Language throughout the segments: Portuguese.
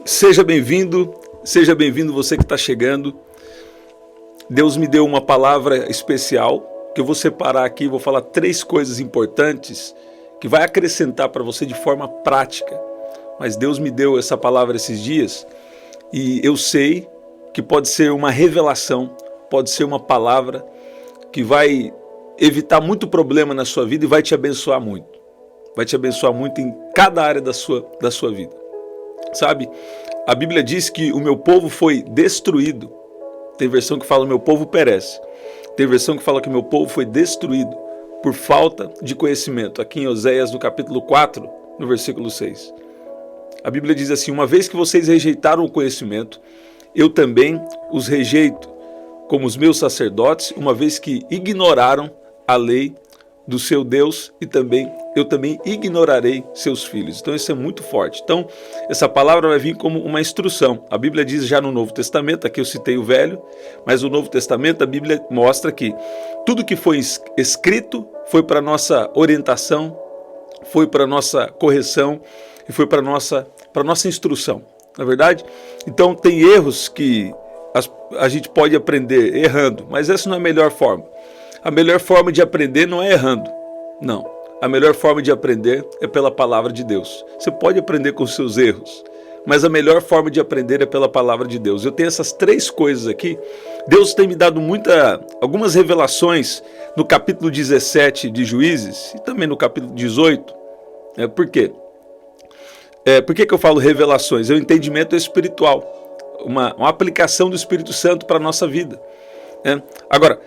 Seja bem-vindo você que está chegando. Deus me deu uma palavra especial que eu vou separar aqui e vou falar 3 coisas importantes que vai acrescentar para você de forma prática. Mas Deus me deu essa palavra esses dias e eu sei que pode ser uma revelação, pode ser uma palavra que vai evitar muito problema na sua vida e vai te abençoar muito. Vai te abençoar muito em cada área da sua vida. Sabe, a Bíblia diz que o meu povo foi destruído. Tem versão que fala o meu povo perece. Tem versão que fala que o meu povo foi destruído por falta de conhecimento. Aqui em Oséias, no capítulo 4, no versículo 6. A Bíblia diz assim: uma vez que vocês rejeitaram o conhecimento, eu também os rejeito como os meus sacerdotes, uma vez que ignoraram a lei do seu Deus e eu também ignorarei seus filhos. Então isso é muito forte. Então essa palavra vai vir como uma instrução. A Bíblia diz já no Novo Testamento, aqui eu citei o Velho, mas no Novo Testamento a Bíblia mostra que tudo que foi escrito foi para nossa orientação, foi para nossa correção e foi para nossa instrução. Na verdade? Então tem erros que a gente pode aprender errando, mas essa não é a melhor forma. A melhor forma de aprender não é errando, não. A melhor forma de aprender é pela palavra de Deus. Você pode aprender com os seus erros, mas a melhor forma de aprender é pela palavra de Deus. Eu tenho essas 3 coisas aqui. Deus tem me dado algumas revelações no capítulo 17 de Juízes e também no capítulo 18. Por quê? Por que eu falo revelações? É um entendimento espiritual, uma aplicação do Espírito Santo para a nossa vida. Agora,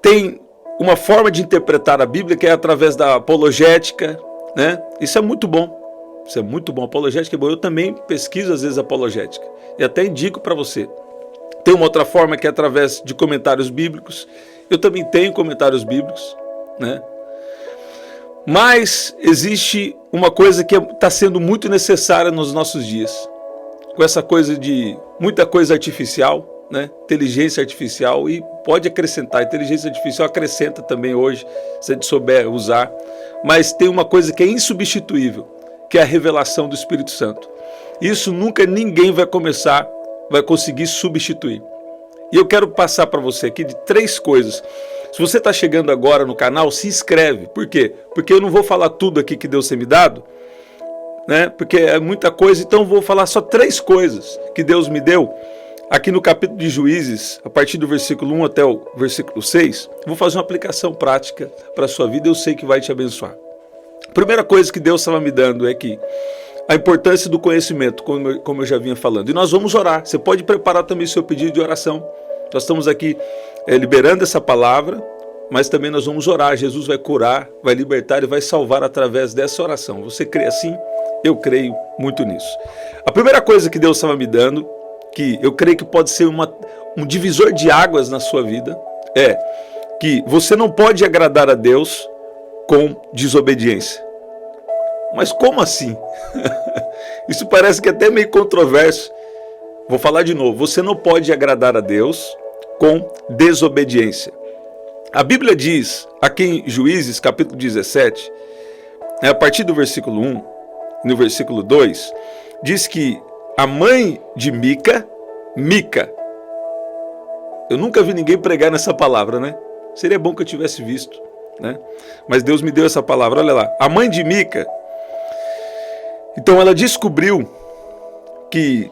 tem uma forma de interpretar a Bíblia que é através da apologética, né? Isso é muito bom. Isso é muito bom. Apologética é bom. Eu também pesquiso às vezes apologética e até indico para você. Tem uma outra forma que é através de comentários bíblicos. Eu também tenho comentários bíblicos, né? Mas existe uma coisa que está sendo muito necessária nos nossos dias. Com essa coisa de muita coisa artificial, né? Inteligência artificial, e pode acrescentar. Inteligência artificial acrescenta também hoje, se a gente souber usar. Mas tem uma coisa que é insubstituível, que é a revelação do Espírito Santo. Isso nunca ninguém vai conseguir substituir. E eu quero passar para você aqui de 3 coisas. Se você está chegando agora no canal, se inscreve. Por quê? Porque eu não vou falar tudo aqui que Deus tem me dado, né? Porque é muita coisa, então eu vou falar só 3 coisas que Deus me deu. Aqui no capítulo de Juízes, a partir do versículo 1 até o versículo 6, vou fazer uma aplicação prática para a sua vida, eu sei que vai te abençoar. A primeira coisa que Deus estava me dando é que a importância do conhecimento, como eu já vinha falando. E nós vamos orar. Você pode preparar também seu pedido de oração. Nós estamos aqui liberando essa palavra, mas também nós vamos orar. Jesus vai curar, vai libertar e vai salvar através dessa oração. Você crê assim? Eu creio muito nisso. A primeira coisa que Deus estava me dando, que eu creio que pode ser um divisor de águas na sua vida, é que você não pode agradar a Deus com desobediência. Mas como assim? Isso parece que é até meio controverso. Vou falar de novo. Você não pode agradar a Deus com desobediência. A Bíblia diz, aqui em Juízes, capítulo 17, a partir do versículo 1, no versículo 2, diz que a mãe de Mica, eu nunca vi ninguém pregar nessa palavra, né? Seria bom que eu tivesse visto, né? Mas Deus me deu essa palavra, olha lá. A mãe de Mica, então ela descobriu que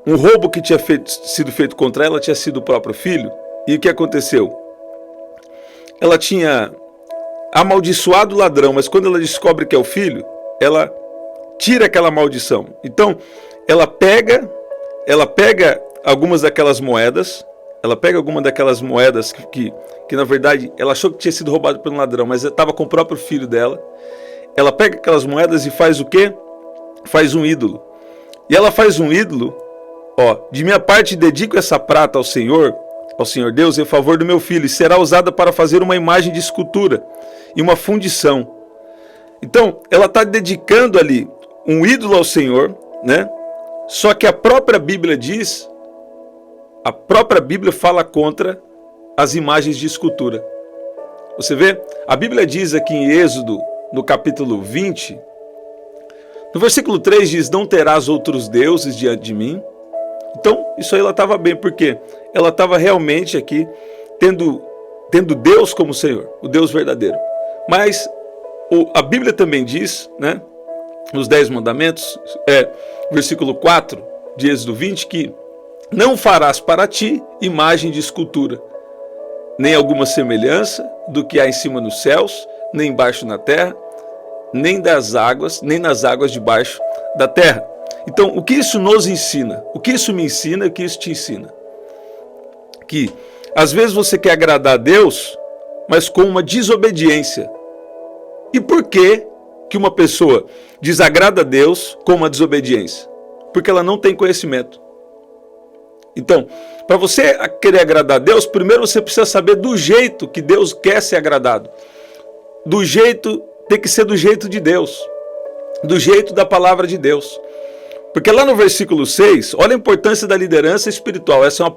um roubo que tinha sido feito contra ela tinha sido o próprio filho. E o que aconteceu? Ela tinha amaldiçoado o ladrão, mas quando ela descobre que é o filho, ela tira aquela maldição. Então, ela pega algumas daquelas moedas, que na verdade ela achou que tinha sido roubado pelo ladrão, mas estava com o próprio filho dela. Ela pega aquelas moedas e faz o quê? Faz um ídolo. E ela faz um ídolo, de minha parte dedico essa prata ao Senhor Deus em favor do meu filho, e será usada para fazer uma imagem de escultura e uma fundição. Então, ela está dedicando ali um ídolo ao Senhor, né? Só que a própria Bíblia fala contra as imagens de escultura. Você vê? A Bíblia diz aqui em Êxodo, no capítulo 20, No versículo 3 diz, não terás outros deuses diante de mim. Então, isso aí ela estava bem, porque ela estava realmente aqui tendo Deus como Senhor, o Deus verdadeiro. Mas a Bíblia também diz, né, nos 10 mandamentos, versículo 4 de Êxodo 20, que não farás para ti imagem de escultura, nem alguma semelhança do que há em cima nos céus, nem embaixo na terra, nem nas águas debaixo da terra. Então, o que isso nos ensina? O que isso me ensina e o que isso te ensina? Que, às vezes, você quer agradar a Deus, mas com uma desobediência. E por que uma pessoa desagrada a Deus com uma desobediência? Porque ela não tem conhecimento. Então, para você querer agradar a Deus, primeiro você precisa saber do jeito que Deus quer ser agradado. Tem que ser do jeito de Deus. Do jeito da palavra de Deus. Porque lá no versículo 6, olha a importância da liderança espiritual. Essa é uma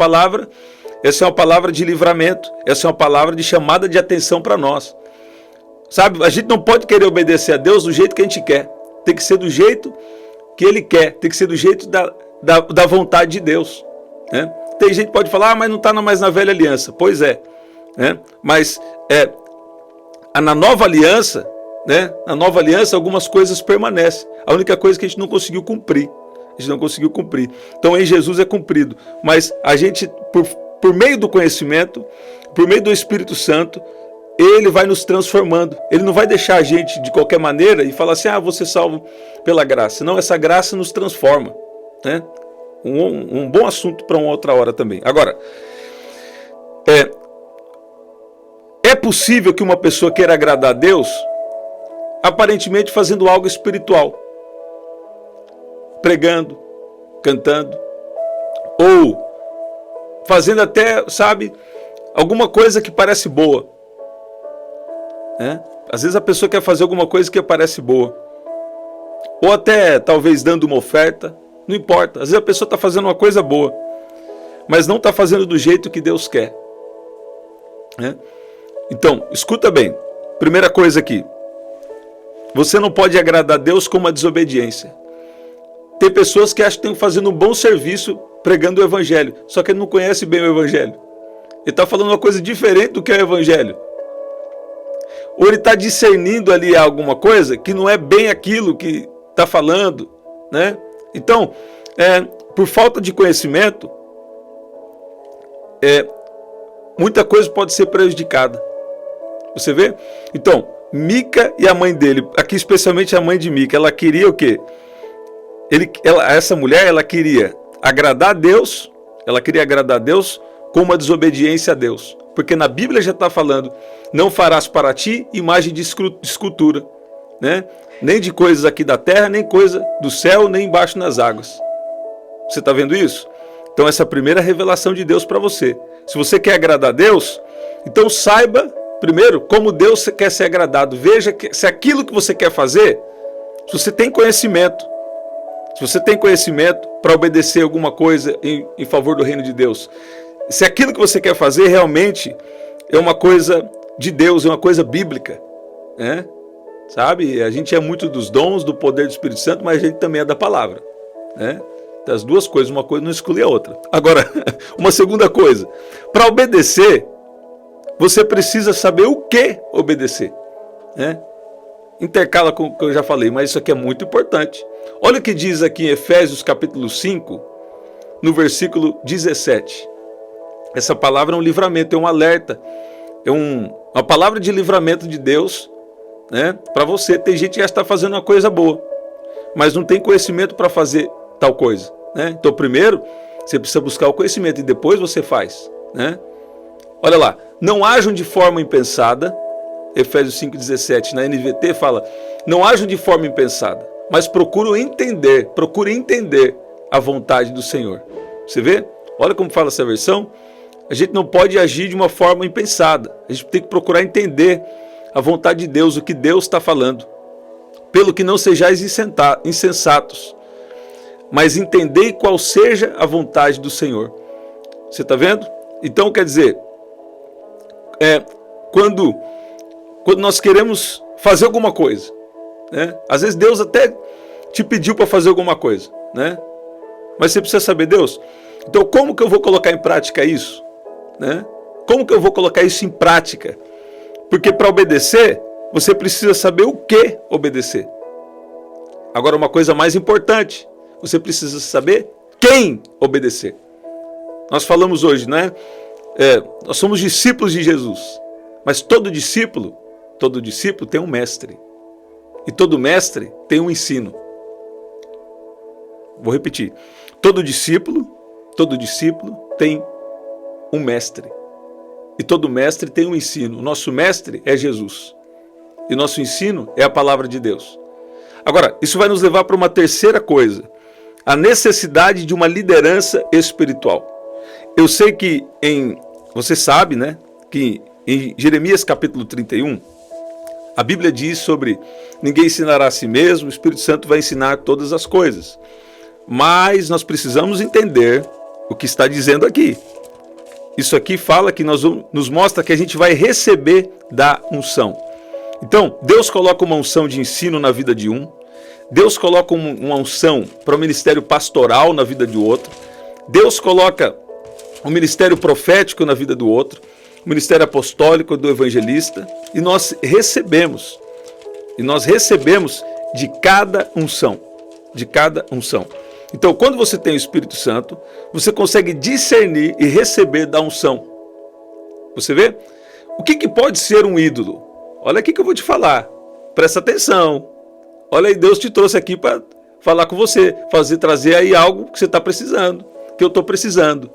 palavra de livramento. Essa é uma palavra de chamada de atenção para nós. Sabe, a gente não pode querer obedecer a Deus do jeito que a gente quer. Tem que ser do jeito que Ele quer. Tem que ser do jeito da vontade de Deus. Né? Tem gente que pode falar, mas não está mais na velha aliança. Pois é. Né? Mas na nova aliança, né? Na nova aliança algumas coisas permanecem. A única coisa que a gente não conseguiu cumprir. Então em Jesus é cumprido. Mas a gente, por meio do conhecimento, por meio do Espírito Santo, Ele vai nos transformando. Ele não vai deixar a gente de qualquer maneira e falar assim, vou ser salvo pela graça. Não, essa graça nos transforma. Né? Um bom assunto para uma outra hora também. Agora, é possível que uma pessoa queira agradar a Deus aparentemente fazendo algo espiritual. Pregando, cantando, ou fazendo até, alguma coisa que parece boa. Né? Às vezes a pessoa quer fazer alguma coisa que parece boa. Ou até, talvez, dando uma oferta. Não importa. Às vezes a pessoa está fazendo uma coisa boa, mas não está fazendo do jeito que Deus quer. Né? Então, escuta bem. Primeira coisa aqui. Você não pode agradar a Deus com uma desobediência. Tem pessoas que acham que estão fazendo um bom serviço pregando o Evangelho, só que ele não conhece bem o Evangelho. Ele está falando uma coisa diferente do que é o Evangelho. Ou ele está discernindo ali alguma coisa que não é bem aquilo que está falando. Né? Então, por falta de conhecimento, muita coisa pode ser prejudicada. Você vê? Então, Mica e a mãe dele, aqui especialmente a mãe de Mica, ela queria o quê? Essa mulher, ela queria agradar a Deus, com uma desobediência a Deus. Porque na Bíblia já está falando, não farás para ti imagem de escultura, né? Nem de coisas aqui da terra, nem coisa do céu, nem embaixo nas águas. Você está vendo isso? Então essa é a primeira revelação de Deus para você. Se você quer agradar a Deus, então saiba, primeiro, como Deus quer ser agradado. Veja se aquilo que você quer fazer, se você tem conhecimento, para obedecer alguma coisa em favor do reino de Deus, se aquilo que você quer fazer realmente é uma coisa de Deus, é uma coisa bíblica, né? Sabe? A gente é muito dos dons, do poder do Espírito Santo, mas a gente também é da palavra, né? Das duas coisas, uma coisa não exclui a outra. Agora, uma segunda coisa, para obedecer, você precisa saber o que obedecer, né? Intercala com o que eu já falei, mas isso aqui é muito importante. Olha o que diz aqui em Efésios capítulo 5, no versículo 17. Essa palavra é um livramento, é um alerta, uma palavra de livramento de Deus, né, para você. Tem gente que já está fazendo uma coisa boa, mas não tem conhecimento para fazer tal coisa. Né? Então primeiro você precisa buscar o conhecimento e depois você faz. Né? Olha lá, não ajam de forma impensada. Efésios 5,17, na NVT fala, não ajam de forma impensada, mas procure entender a vontade do Senhor. Você vê? Olha como fala essa versão. A gente não pode agir de uma forma impensada. A gente tem que procurar entender a vontade de Deus, o que Deus está falando. Pelo que não sejais insensatos, mas entendei qual seja a vontade do Senhor. Você está vendo? Então, quer dizer, quando nós queremos fazer alguma coisa, né? Às vezes Deus até te pediu para fazer alguma coisa, né? Mas você precisa saber, Deus, então como que eu vou colocar em prática isso? Né? Como que eu vou colocar isso em prática? Porque para obedecer, você precisa saber o que obedecer. Agora, uma coisa mais importante, você precisa saber quem obedecer. Nós falamos hoje, né? Nós somos discípulos de Jesus, mas todo discípulo tem um mestre. E todo mestre tem um ensino. Vou repetir. Todo discípulo tem um mestre. E todo mestre tem um ensino. O nosso mestre é Jesus. E nosso ensino é a palavra de Deus. Agora, isso vai nos levar para uma terceira coisa. A necessidade de uma liderança espiritual. Eu sei que você sabe, né, que em Jeremias capítulo 31, a Bíblia diz sobre ninguém ensinará a si mesmo, o Espírito Santo vai ensinar todas as coisas. Mas nós precisamos entender o que está dizendo aqui. Isso aqui fala que nos mostra que a gente vai receber da unção. Então, Deus coloca uma unção de ensino na vida de um. Deus coloca uma unção para o ministério pastoral na vida de outro. Deus coloca o ministério profético na vida do outro. O ministério apostólico do evangelista. E nós recebemos. De cada unção. De cada unção. Então, quando você tem o Espírito Santo, você consegue discernir e receber da unção. Você vê? O que pode ser um ídolo? Olha aqui que eu vou te falar. Presta atenção. Olha aí, Deus te trouxe aqui para falar com você. Trazer aí algo que você está precisando. Que eu estou precisando.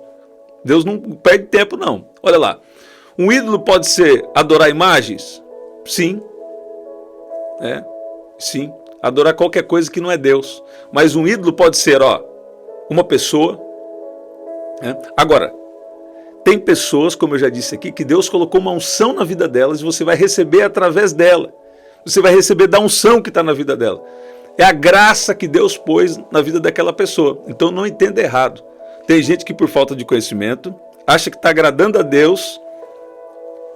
Deus não perde tempo, não. Olha lá. Um ídolo pode ser adorar imagens? Sim. Sim. Adorar qualquer coisa que não é Deus. Mas um ídolo pode ser, uma pessoa. Agora, tem pessoas, como eu já disse aqui, que Deus colocou uma unção na vida delas e você vai receber através dela. Você vai receber da unção que está na vida dela. É a graça que Deus pôs na vida daquela pessoa. Então não entenda errado. Tem gente que por falta de conhecimento acha que está agradando a Deus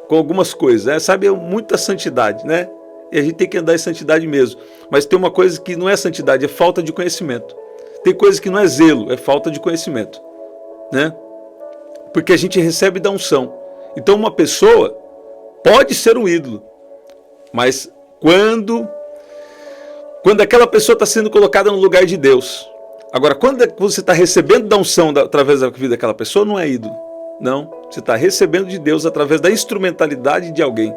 com algumas coisas. Sabe, muita santidade, né? E a gente tem que andar em santidade mesmo. Mas tem uma coisa que não é santidade, é falta de conhecimento. Tem coisa que não é zelo, é falta de conhecimento. Né? Porque a gente recebe da unção. Então uma pessoa pode ser um ídolo. Mas quando aquela pessoa está sendo colocada no lugar de Deus. Agora, quando você está recebendo da unção através da vida daquela pessoa, não é ídolo. Não, você está recebendo de Deus através da instrumentalidade de alguém.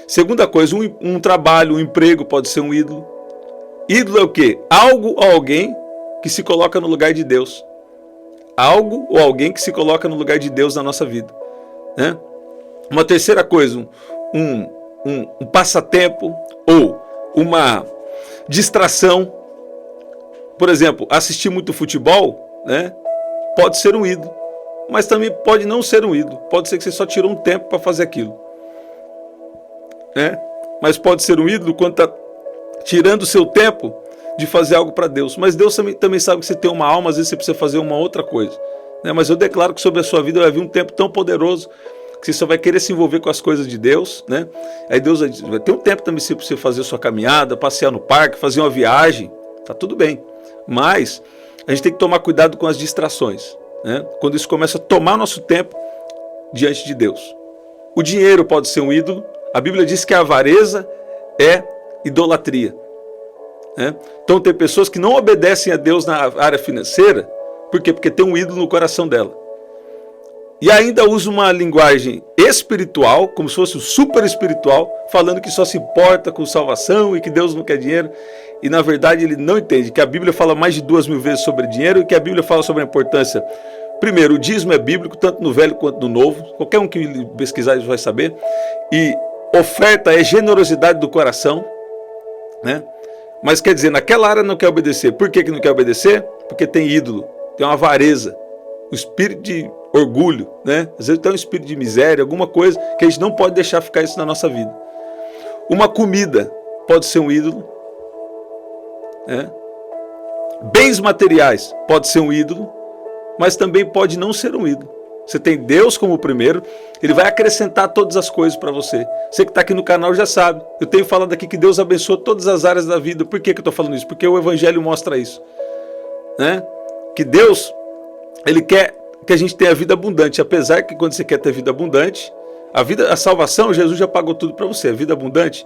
Segunda coisa, um trabalho, um emprego pode ser um ídolo. Ídolo é o quê? Algo ou alguém que se coloca no lugar de Deus. Algo ou alguém que se coloca no lugar de Deus na nossa vida. Né? Uma terceira coisa, um passatempo ou uma distração. Por exemplo, assistir muito futebol, né? Pode ser um ídolo. Mas também pode não ser um ídolo. Pode ser que você só tirou um tempo para fazer aquilo. Mas pode ser um ídolo quando está tirando o seu tempo de fazer algo para Deus. Mas Deus também sabe que você tem uma alma, às vezes você precisa fazer uma outra coisa. Mas eu declaro que sobre a sua vida vai vir um tempo tão poderoso que você só vai querer se envolver com as coisas de Deus. Aí Deus vai ter um tempo também para você fazer a sua caminhada, passear no parque, fazer uma viagem. Tá tudo bem. Mas a gente tem que tomar cuidado com as distrações. Quando isso começa a tomar nosso tempo diante de Deus. O dinheiro pode ser um ídolo. A Bíblia diz que a avareza é idolatria. Então tem pessoas que não obedecem a Deus na área financeira. Por quê? Porque tem um ídolo no coração dela. E ainda usa uma linguagem espiritual, como se fosse o super espiritual, falando que só se importa com salvação e que Deus não quer dinheiro. E na verdade ele não entende que a Bíblia fala mais de 2.000 vezes sobre dinheiro e que a Bíblia fala sobre a importância. Primeiro, o dízimo é bíblico, tanto no Velho quanto no Novo. Qualquer um que pesquisar isso vai saber. E oferta é generosidade do coração. Mas quer dizer, naquela área não quer obedecer. Por que não quer obedecer? Porque tem ídolo, tem uma avareza, um espírito de orgulho, Às vezes tem um espírito de miséria, alguma coisa que a gente não pode deixar ficar isso na nossa vida. Uma comida pode ser um ídolo. Bens materiais pode ser um ídolo, mas também pode não ser um ídolo. Você tem Deus como primeiro, Ele vai acrescentar todas as coisas para você. Você que está aqui no canal já sabe. Eu tenho falado aqui que Deus abençoa todas as áreas da vida. Por que eu estou falando isso? Porque o Evangelho mostra isso. Né? Que Deus, Ele quer que a gente tenha vida abundante. Apesar que quando você quer ter vida abundante, a salvação, Jesus já pagou tudo para você. A vida abundante,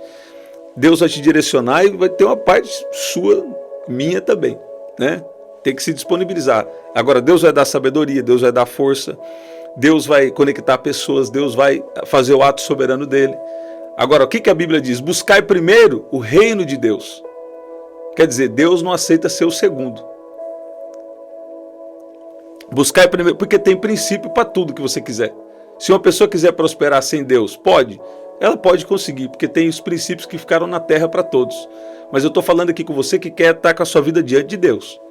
Deus vai te direcionar e vai ter uma parte sua, minha também. Né? Tem que se disponibilizar. Agora, Deus vai dar sabedoria, Deus vai dar força, Deus vai conectar pessoas, Deus vai fazer o ato soberano dele. Agora, o que a Bíblia diz? Buscai primeiro o reino de Deus. Quer dizer, Deus não aceita ser o segundo. Buscai primeiro, porque tem princípio para tudo que você quiser. Se uma pessoa quiser prosperar sem Deus, pode? Ela pode conseguir, porque tem os princípios que ficaram na terra para todos. Mas eu estou falando aqui com você que quer estar com a sua vida diante de Deus.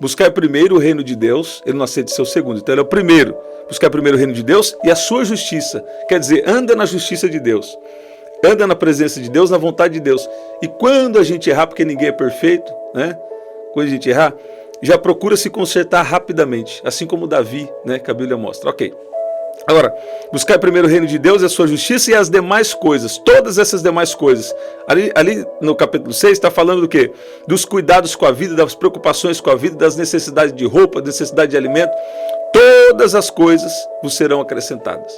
Buscar primeiro o reino de Deus, Ele não aceita ser o segundo. Então Ele é o primeiro. Buscar primeiro o reino de Deus e a sua justiça. Quer dizer, anda na justiça de Deus. Anda na presença de Deus, na vontade de Deus. E quando a gente errar, porque ninguém é perfeito, né? Quando a gente errar, já procura se consertar rapidamente. Assim como Davi, né? Que a Bíblia mostra. Ok. Agora, buscar primeiro o reino de Deus e a sua justiça e as demais coisas, todas essas demais coisas. Ali no capítulo 6 está falando do quê? Dos cuidados com a vida, das preocupações com a vida, das necessidades de roupa, necessidade de alimento. Todas as coisas vos serão acrescentadas.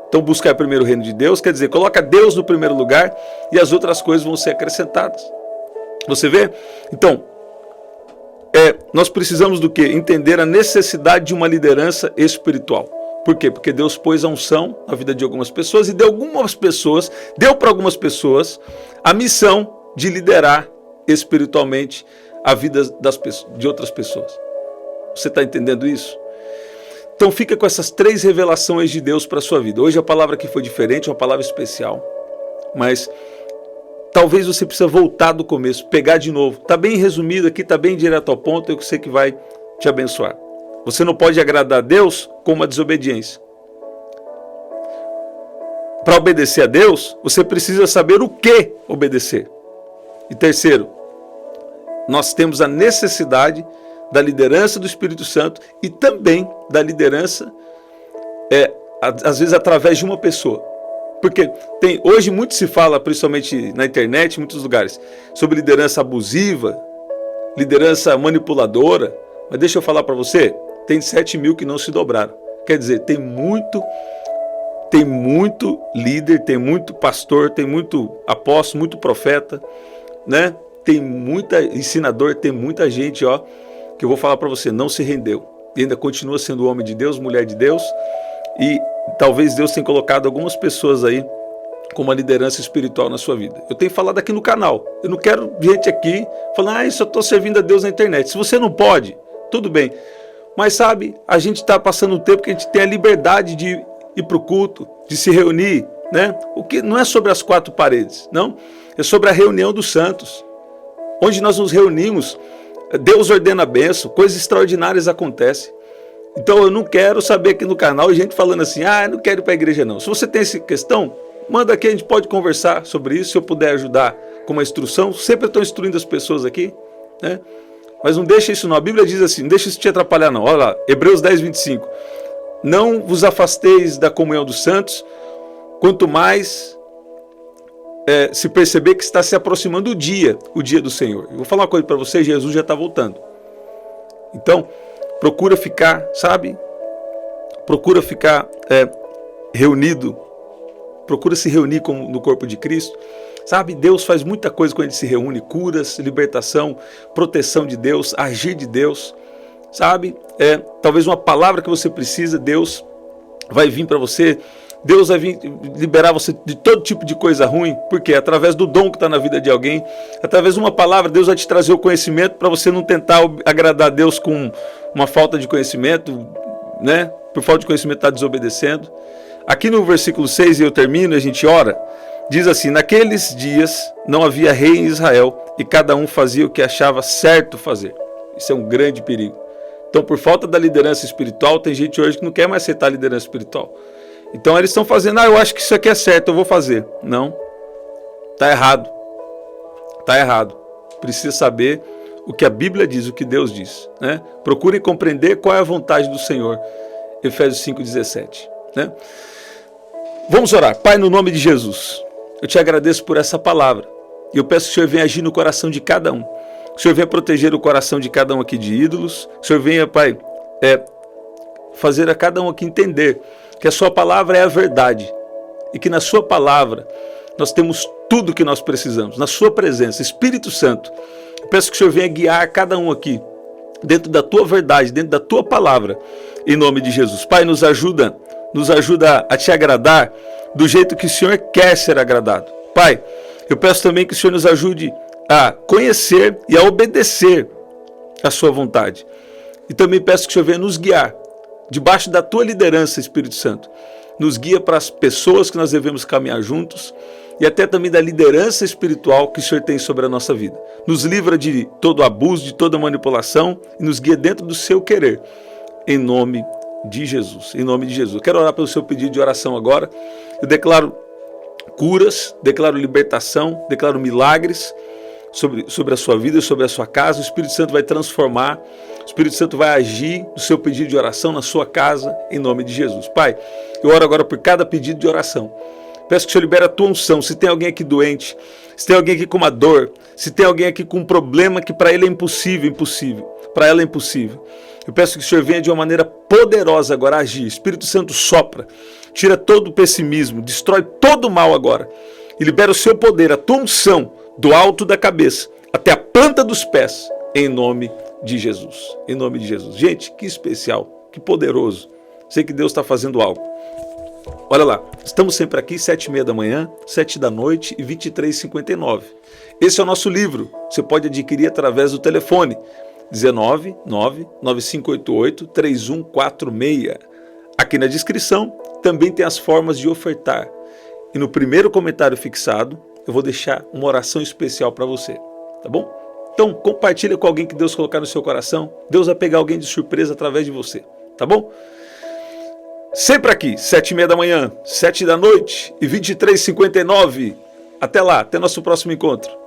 Então buscar primeiro o reino de Deus, quer dizer, coloca Deus no primeiro lugar e as outras coisas vão ser acrescentadas. Você vê? Então, nós precisamos do quê? Entender a necessidade de uma liderança espiritual. Por quê? Porque Deus pôs a unção na vida de algumas pessoas e deu para algumas pessoas a missão de liderar espiritualmente a vida de outras pessoas. Você está entendendo isso? Então fica com essas 3 revelações de Deus para a sua vida. Hoje a palavra aqui foi diferente, uma palavra especial, mas talvez você precise voltar do começo, pegar de novo. Está bem resumido aqui, está bem direto ao ponto, eu sei que vai te abençoar. Você não pode agradar a Deus com uma desobediência. Para obedecer a Deus, você precisa saber o que obedecer. E terceiro, nós temos a necessidade da liderança do Espírito Santo e também da liderança, às vezes através de uma pessoa. Porque hoje muito se fala, principalmente na internet, em muitos lugares, sobre liderança abusiva, liderança manipuladora. Mas deixa eu falar para você, tem 7 mil que não se dobraram. Quer dizer, tem muito líder, tem muito pastor, tem muito apóstolo, muito profeta, né? Tem muita ensinador, tem muita gente, que eu vou falar para você, não se rendeu. E ainda continua sendo homem de Deus, mulher de Deus. E talvez Deus tenha colocado algumas pessoas aí com uma liderança espiritual na sua vida. Eu tenho falado aqui no canal. Eu não quero gente aqui falando, isso eu estou servindo a Deus na internet. Se você não pode, tudo bem. Mas sabe, a gente está passando um tempo que a gente tem a liberdade de ir para o culto, de se reunir, né? O que não é sobre as 4 paredes, não. É sobre a reunião dos santos. Onde nós nos reunimos, Deus ordena a bênção, coisas extraordinárias acontecem. Então eu não quero saber aqui no canal gente falando assim, eu não quero ir para a igreja não. Se você tem essa questão, manda aqui, a gente pode conversar sobre isso, se eu puder ajudar com uma instrução. Sempre estou instruindo as pessoas aqui, né? Mas não deixa isso não. A Bíblia diz assim, não deixa isso te atrapalhar não. Olha lá, Hebreus 10, 25. Não vos afasteis da comunhão dos santos, quanto mais se perceber que está se aproximando o dia do Senhor. Eu vou falar uma coisa para você, Jesus já está voltando. Então, procura ficar, reunido, procura se reunir no corpo de Cristo. Deus faz muita coisa quando a gente se reúne, curas, libertação, proteção de Deus, agir de Deus, talvez uma palavra que você precisa, Deus vai vir para você, Deus vai vir liberar você de todo tipo de coisa ruim, porque através do dom que está na vida de alguém, através de uma palavra, Deus vai te trazer o conhecimento para você não tentar agradar a Deus com uma falta de conhecimento, né? Por falta de conhecimento está desobedecendo. Aqui no versículo 6, e eu termino, a gente ora, diz assim, naqueles dias não havia rei em Israel, e cada um fazia o que achava certo fazer. Isso é um grande perigo. Então, por falta da liderança espiritual, tem gente hoje que não quer mais aceitar a liderança espiritual. Então, eles estão fazendo, eu acho que isso aqui é certo, eu vou fazer. Não, está errado. Está errado. Precisa saber o que a Bíblia diz, o que Deus diz, né? Procurem compreender qual é a vontade do Senhor. Efésios 5,17. Né? Vamos orar. Pai, no nome de Jesus, eu te agradeço por essa palavra. E eu peço que o Senhor venha agir no coração de cada um. Que o Senhor venha proteger o coração de cada um aqui de ídolos. Que o Senhor venha, Pai, fazer a cada um aqui entender que a sua palavra é a verdade. E que na sua palavra nós temos tudo o que nós precisamos. Na sua presença, Espírito Santo, eu peço que o Senhor venha guiar cada um aqui dentro da tua verdade, dentro da tua palavra, em nome de Jesus. Pai, nos ajuda a te agradar do jeito que o Senhor quer ser agradado. Pai, eu peço também que o Senhor nos ajude a conhecer e a obedecer a sua vontade. E também peço que o Senhor venha nos guiar, debaixo da tua liderança, Espírito Santo. Nos guia para as pessoas que nós devemos caminhar juntos e até também da liderança espiritual que o Senhor tem sobre a nossa vida. Nos livra de todo abuso, de toda manipulação e nos guia dentro do seu querer. Em nome de Jesus. Em nome de Jesus. Eu quero orar pelo seu pedido de oração agora. Eu declaro curas, declaro libertação, declaro milagres sobre a sua vida e sobre a sua casa. O Espírito Santo vai transformar, o Espírito Santo vai agir no seu pedido de oração, na sua casa, em nome de Jesus. Pai, eu oro agora por cada pedido de oração. Peço que o Senhor libere a tua unção. Se tem alguém aqui doente, se tem alguém aqui com uma dor, se tem alguém aqui com um problema que para ele é impossível, para ela é impossível. Eu peço que o Senhor venha de uma maneira poderosa agora agir. Espírito Santo sopra, tira todo o pessimismo, destrói todo o mal agora e libera o seu poder, a tua unção, do alto da cabeça até a planta dos pés, em nome de Jesus. Em nome de Jesus. Gente, que especial, que poderoso. Sei que Deus está fazendo algo. Olha lá, estamos sempre aqui, 7h30 da manhã, 7 da noite e 23h59. Esse é o nosso livro. Você pode adquirir através do telefone 199-9588-3146. Aqui na descrição também tem as formas de ofertar. E no primeiro comentário fixado, eu vou deixar uma oração especial para você, tá bom? Então, compartilha com alguém que Deus colocar no seu coração. Deus vai pegar alguém de surpresa através de você, tá bom? Sempre aqui, 7h30 da manhã, 7 da noite e 23h59. Até lá, até nosso próximo encontro.